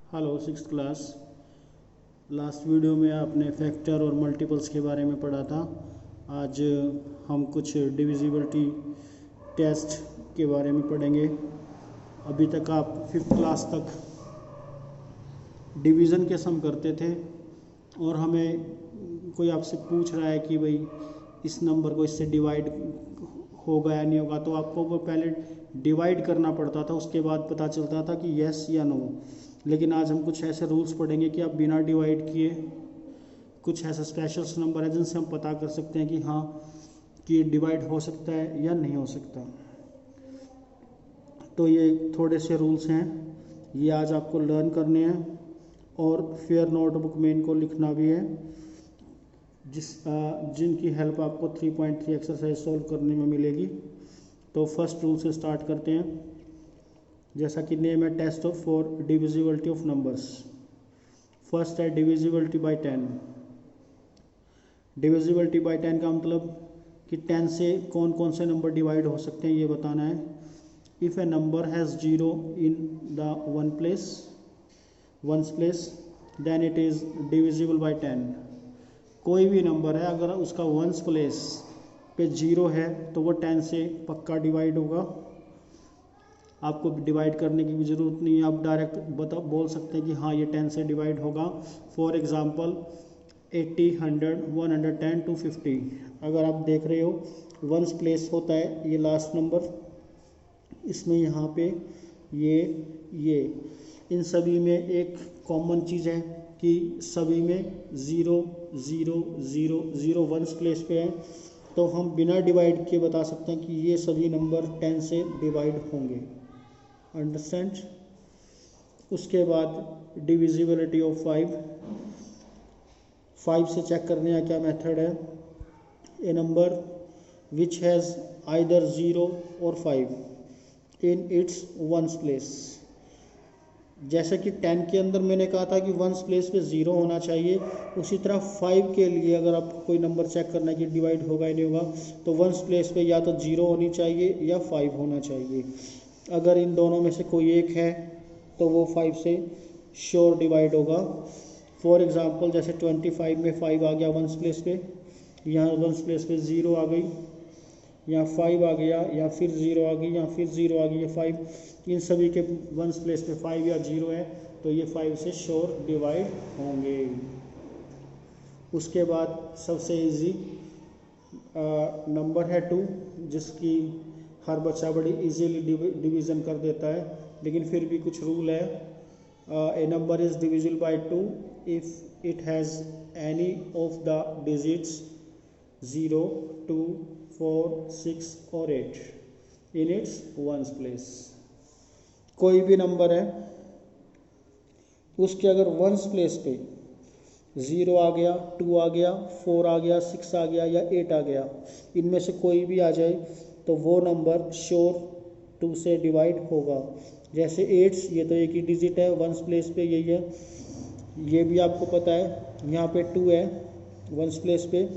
Hello sixth class. Last video में आपने factor और मल्टीपल्स के बारे में पढ़ा था। आज हम कुछ डिविजिबिलिटी टेस्ट के बारे में पढ़ेंगे। अभी तक आप फिफ्थ क्लास तक डिवीज़न के सम करते थे और हमें कोई आपसे पूछ रहा है कि भाई इस नंबर को इससे डिवाइड होगा या नहीं होगा, तो आपको वो पहले डिवाइड करना पड़ता था, उसके बाद पता चलता था कि यस या नो। लेकिन आज हम कुछ ऐसे रूल्स पढ़ेंगे कि आप बिना डिवाइड किए कुछ ऐसा स्पेशल नंबर है जिनसे हम पता कर सकते हैं कि हाँ कि डिवाइड हो सकता है या नहीं हो सकता। तो ये थोड़े से रूल्स हैं, ये आज आपको लर्न करने हैं और फेयर नोटबुक में इनको लिखना भी है, जिनकी हेल्प आपको 3.3 एक्सरसाइज सॉल्व करने में मिलेगी। तो फर्स्ट रूल से स्टार्ट करते हैं। जैसा कि नेम है test of for divisibility of numbers. First है डिविजिबिलिटी बाय 10। डिविजिबिलिटी बाय 10 का मतलब कि 10 से कौन कौन से नंबर डिवाइड हो सकते हैं ये बताना है। If a number has 0 in the ones place then it is divisible by 10। कोई भी नंबर है अगर उसका वंस प्लेस पे 0 है तो वो 10 से पक्का डिवाइड होगा। आपको डिवाइड करने की भी ज़रूरत नहीं है, आप डायरेक्ट बोल सकते हैं कि हाँ ये 10 से डिवाइड होगा। For example 80, 100, 110, 250। अगर आप देख रहे हो वंस प्लेस होता है ये लास्ट नंबर, इसमें यहाँ पे ये इन सभी में एक कॉमन चीज़ है कि सभी में 0 0 0 0 वंस प्लेस पे है, तो हम बिना डिवाइड किए बता सकते हैं कि ये सभी नंबर 10 से डिवाइड होंगे। अंडरस्टैंड। उसके बाद डिविजिबिलिटी ऑफ 5 से चेक करने का क्या मेथड है। A number which has either 0 और 5 इन इट्स वंस प्लेस। जैसे कि 10 के अंदर मैंने कहा था कि वंस प्लेस पे 0 होना चाहिए, उसी तरह 5 के लिए अगर आपको कोई नंबर चेक करना है कि डिवाइड होगा या नहीं होगा, तो वंस प्लेस पे या तो 0 होनी चाहिए या 5 होना चाहिए। अगर इन दोनों में से कोई एक है तो वो 5 से श्योर डिवाइड होगा। फॉर एग्ज़ाम्पल जैसे 25 में 5 आ गया वंस प्लेस पे, यहाँ वंस प्लेस पे 0 आ गई, यहाँ 5 आ गया, या फिर 0 आ गई, या फिर 0 आ गई, या 5। इन सभी के वंस प्लेस पे 5 या 0 है तो ये 5 से श्योर डिवाइड होंगे। उसके बाद सबसे इजी नंबर है 2, जिसकी हर बच्चा बड़ी इजीली डिवीज़न कर देता है, लेकिन फिर भी कुछ रूल है। A number is divisible by 2 if it has any of the digits 0, 2, 4, 6 और 8 इन इट्स वंस प्लेस। कोई भी नंबर है उसके अगर वंस प्लेस पे 0 आ गया, 2 आ गया, 4 आ गया, 6 आ गया या 8 आ गया, इनमें से कोई भी आ जाए तो वो नंबर श्योर 2 से डिवाइड होगा। जैसे 8 ये तो एक ही डिजिट है, वंस प्लेस पे यही है, ये भी आपको पता है। यहाँ पे 2 है वंस प्लेस पे,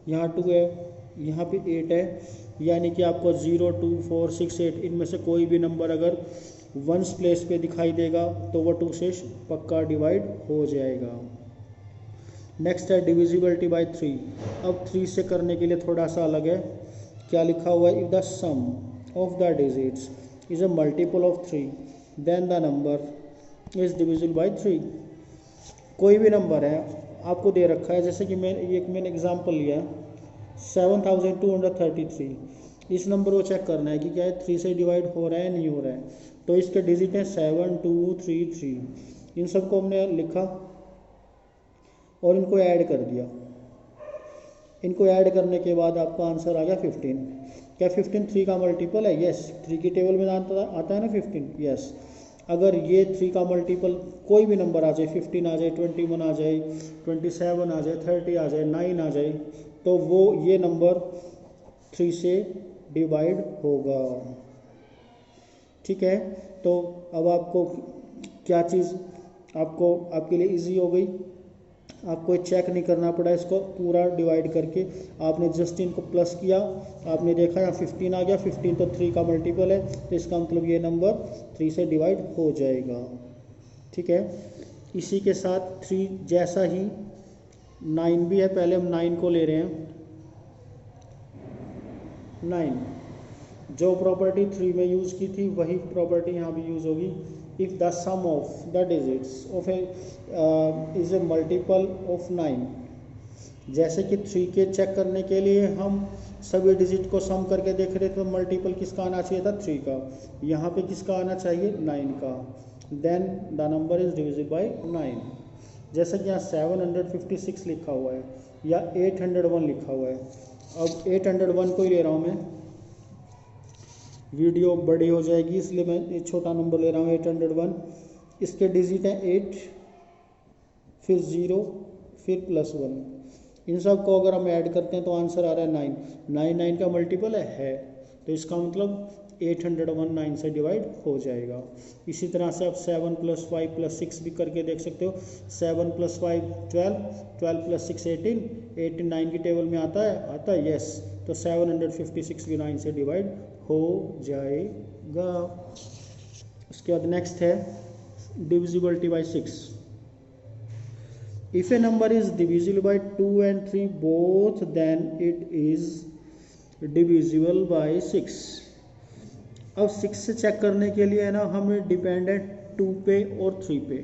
यहाँ 2 है, यहाँ पे 8 है, यानी कि आपको 0, 2, 4, 6, 8 इनमें से कोई भी नंबर अगर वंस प्लेस पे दिखाई देगा तो वो 2 से पक्का डिवाइड हो जाएगा। नेक्स्ट है डिविजिबिलिटी बाय 3। अब 3 से करने के लिए थोड़ा सा अलग है। क्या लिखा हुआ है, if the sum of the digits is a multiple of 3 then the number is divisible by 3। कोई भी नंबर है आपको दे रखा है, जैसे कि मैंने एग्जांपल लिया 7233। इस नंबर को चेक करना है कि क्या है 3 से डिवाइड हो रहा है नहीं हो रहा है, तो इसके डिजिट हैं 7, 2, 3, 3। इन सबको हमने लिखा और इनको ऐड कर दिया। इनको ऐड करने के बाद आपका आंसर आ गया 15। क्या 15 3 का मल्टीपल है? यस। 3 की टेबल में आता है ना 15, यस। अगर ये 3 का मल्टीपल कोई भी नंबर आ जाए, 15 आ जाए, 21 आ जाए, 27 आ जाए, 30 आ जाए, 9 आ जाए, तो वो ये नंबर 3 से डिवाइड होगा। ठीक है, तो अब आपको क्या चीज़ आपके लिए इजी हो गई, आपको चेक नहीं करना पड़ा इसको पूरा डिवाइड करके, आपने जस्ट इनको प्लस किया, आपने देखा यहाँ 15 आ गया, 15 तो 3 का मल्टीपल है, तो इसका मतलब ये नंबर 3 से डिवाइड हो जाएगा। ठीक है। इसी के साथ 3 जैसा ही 9 भी है, पहले हम 9 को ले रहे हैं। 9 जो प्रॉपर्टी 3 में यूज़ की थी वही प्रॉपर्टी यहाँ भी यूज़ होगी। If the sum of the digits of a is a multiple of 9, जैसे कि 3 के चेक करने के लिए हम सभी डिजिट को सम करके देख रहे थे, तो मल्टीपल किसका आना चाहिए था 3 का, यहाँ पे किसका आना चाहिए 9 का। Then the number is divisible by 9। जैसे कि यहाँ 756 लिखा हुआ है या 801 लिखा हुआ है। अब 801 को ही ले रहा हूँ मैं, वीडियो बड़ी हो जाएगी इसलिए मैं एक छोटा नंबर ले रहा हूँ 801। इसके डिजिट हैं 8, फिर 0, फिर +1। इन सब को अगर हम ऐड करते हैं तो आंसर आ रहा है 9। 9 का मल्टीपल है, तो इसका मतलब 801 9 से डिवाइड हो जाएगा। इसी तरह से आप 7 + 5 + 6 भी करके देख सकते हो। 7 + 5 12, 12 + 6 18, 18 9 की टेबल में आता है यस, तो 756 भी 9 से डिवाइड हो जाएगा। उसके बाद नेक्स्ट है divisibility bye 6। If a number is divisible by 2 and 3 both, then it is divisible by 6। अब 6 से चेक करने के लिए है ना, हमें डिपेंडेंट 2 पे और 3 पे।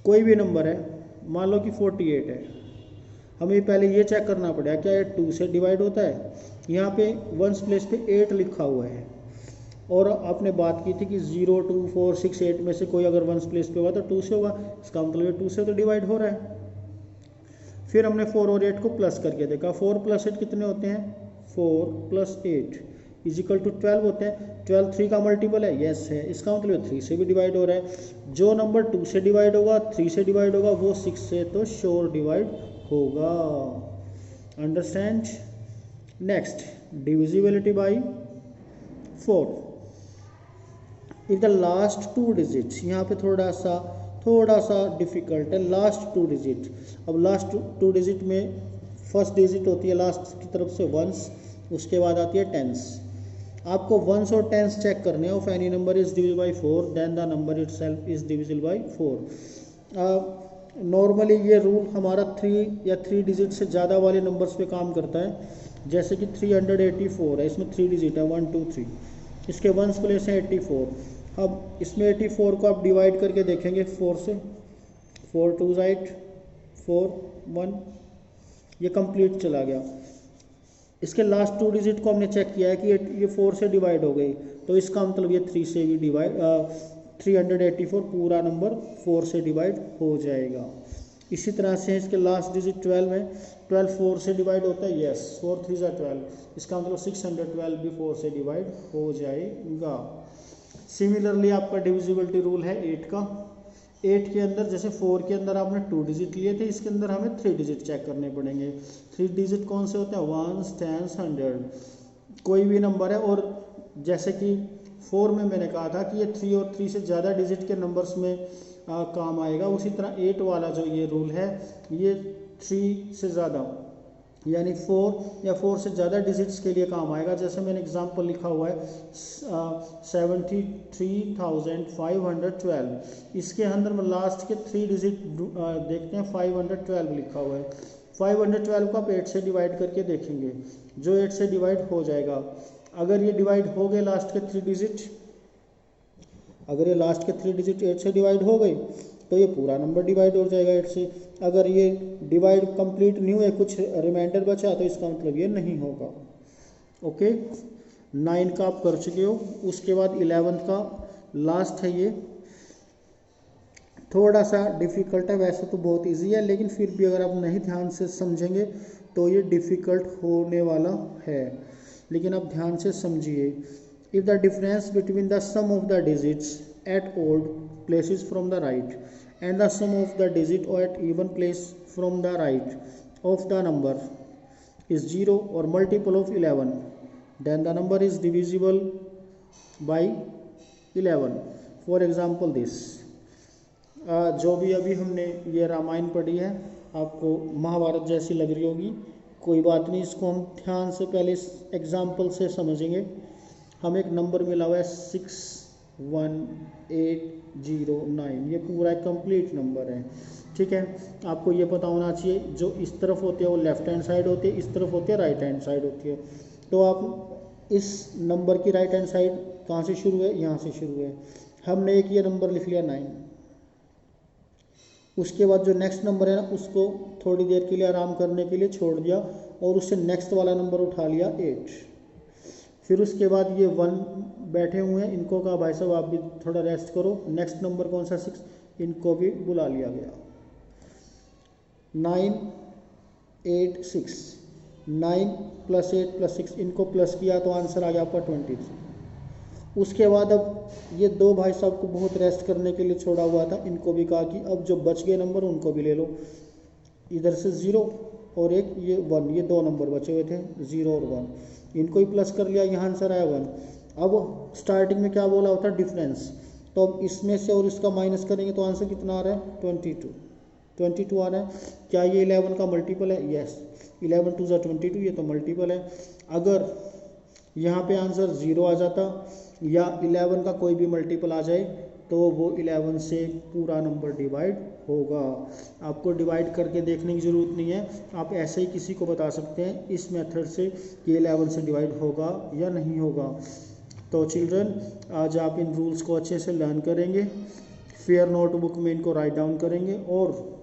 कोई भी नंबर है, मान लो कि 48 है, हमें पहले ये चेक करना पड़ेगा क्या ये 2 से डिवाइड होता है। यहाँ पे वंस प्लेस पे 8 लिखा हुआ है, और आपने बात की थी कि 0 2 4 6 8 में से कोई अगर वंस प्लेस पे होगा तो 2 से होगा, इसका मतलब 2 से तो डिवाइड हो रहा है। फिर हमने 4 और 8 को प्लस करके देखा, 4 + 8 कितने होते हैं, 4 + 8 = 12 होते हैं। 12 3 का मल्टीपल है, यस है, इसका मतलब 3 से भी डिवाइड हो रहा है। जो नंबर 2 से डिवाइड होगा, 3 से डिवाइड होगा, वो 6 से तो श्योर डिवाइड होगा। Understand. Next divisibility bye 4। If the last 2 digits, यहाँ पे थोड़ा सा डिफिकल्ट है, लास्ट 2 डिजिट। अब लास्ट 2 डिजिट में फर्स्ट डिजिट होती है लास्ट की तरफ से 1s, उसके बाद आती है 10s। आपको 1s और 10s चेक करने हैं। If any number is divisible by 4 then the number itself is divisible by 4। Normally ये रूल हमारा 3 या 3 डिजिट से ज़्यादा वाले नंबर्स पे काम करता है। जैसे कि 384 है, इसमें 3 डिजिट है 1 2 3, इसके वंस प्लेस है 84। अब इसमें 84 को आप डिवाइड करके देखेंगे 4 से, 4 2 8 4 1, ये कंप्लीट चला गया। इसके लास्ट 2 डिजिट को हमने चेक किया है कि ये 4 से डिवाइड हो गई, तो इसका मतलब ये 3 से भी डिवाइड 384 पूरा नंबर 4 से डिवाइड हो जाएगा। इसी तरह से इसके लास्ट डिजिट 12 है, 12 4 से डिवाइड होता है, यस 4 3 12, इसका मतलब 612 भी 4 से डिवाइड हो जाएगा। सिमिलरली आपका डिविजिबिलिटी रूल है 8 का। 8 के अंदर, जैसे 4 के अंदर आपने 2 डिजिट लिए थे, इसके अंदर हमें 3 डिजिट चेक करने पड़ेंगे। 3 डिजिट कौन से होते हैं, 1s 10s 100, कोई भी नंबर है। और जैसे कि 4 में मैंने कहा था कि ये 3 और 3 से ज़्यादा डिजिट के नंबर्स में काम आएगा, उसी तरह 8 वाला जो ये रूल है ये 3 से ज़्यादा यानी 4 या 4 से ज़्यादा डिजिट्स के लिए काम आएगा। जैसे मैंने एग्जांपल लिखा हुआ है 73,512, इसके अंदर में लास्ट के 3 डिजिट देखते हैं, 512 लिखा हुआ है। 512 को आप 8 से डिवाइड करके देखेंगे, जो 8 से डिवाइड हो जाएगा। अगर ये डिवाइड हो गए लास्ट के 3 डिजिट, अगर ये लास्ट के 3 डिजिट 8 से डिवाइड हो गई तो ये पूरा नंबर डिवाइड हो जाएगा 8 से। अगर ये डिवाइड कंप्लीट नहीं हुए, कुछ रिमाइंडर बचा, तो इसका मतलब ये नहीं होगा। ओके, 9 का आप कर चुके हो। उसके बाद 11 का लास्ट है, ये थोड़ा सा डिफ़िकल्ट है, वैसे तो बहुत इजी है, लेकिन फिर भी अगर आप नहीं ध्यान से समझेंगे तो ये डिफ़िकल्ट होने वाला है, लेकिन आप ध्यान से समझिए। If the difference between the sum of the digits at odd places from the right and the sum of the digit or at even place from the right of the number is 0 or multiple of 11, then the number is divisible by 11. For example this, जो भी अभी हमने ये रामायण पढ़ी है आपको महाभारत जैसी लग रही होगी, कोई बात नहीं, इसको हम ध्यान से पहले एग्जाम्पल से समझेंगे। हम एक नंबर मिला हुआ है 6 1809, ये पूरा एक कंप्लीट नंबर है। ठीक है, आपको ये पता होना चाहिए जो इस तरफ होते हैं वो लेफ्ट हैंड साइड होती है, इस तरफ होती है राइट हैंड साइड होती है। तो आप इस नंबर की राइट हैंड साइड कहाँ से शुरू है, यहाँ से शुरू है। हमने एक ये नंबर लिख लिया 9, उसके बाद जो नेक्स्ट नंबर है ना उसको थोड़ी देर के लिए आराम करने के लिए छोड़ दिया और उससे नेक्स्ट वाला नंबर उठा लिया 8। फिर उसके बाद ये 1 बैठे हुए हैं, इनको कहा भाई साहब आप भी थोड़ा रेस्ट करो। नेक्स्ट नंबर कौन सा 6, इनको भी बुला लिया गया। 9 8 6, 9 + 8 + 6, इनको प्लस किया तो आंसर आ गया आपका 23। उसके बाद अब ये दो भाई साहब को बहुत रेस्ट करने के लिए छोड़ा हुआ था, इनको भी कहा कि अब जो बच गए नंबर उनको भी ले लो। इधर से 0 और एक ये 1, ये 2 नंबर बचे हुए थे 0 और 1, इनको ही प्लस कर लिया, यहाँ आंसर आया 1। अब स्टार्टिंग में क्या बोला होता डिफरेंस, तो अब इसमें से और इसका माइनस करेंगे तो आंसर कितना आ रहा है 22 आ रहा है। क्या ये 11 का मल्टीपल है, यस 11 2 = 22, ये तो मल्टीपल है। अगर यहाँ पे आंसर 0 आ जाता या 11 का कोई भी मल्टीपल आ जाए तो वो 11 से पूरा नंबर डिवाइड होगा। आपको डिवाइड करके देखने की ज़रूरत नहीं है, आप ऐसे ही किसी को बता सकते हैं इस मेथड से कि 11 से डिवाइड होगा या नहीं होगा। तो चिल्ड्रन आज आप इन रूल्स को अच्छे से लर्न करेंगे, फेयर नोटबुक में इनको राइट डाउन करेंगे और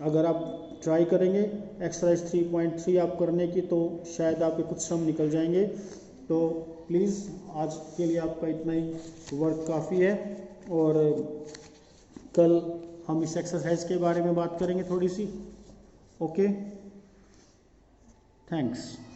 अगर आप ट्राई करेंगे एक्सरसाइज 3.3 आप करने की तो शायद आपके कुछ सम निकल जाएंगे। तो प्लीज़ आज के लिए आपका इतना ही वर्क काफ़ी है और कल हम इस एक्सरसाइज के बारे में बात करेंगे थोड़ी सी। Okay, thanks.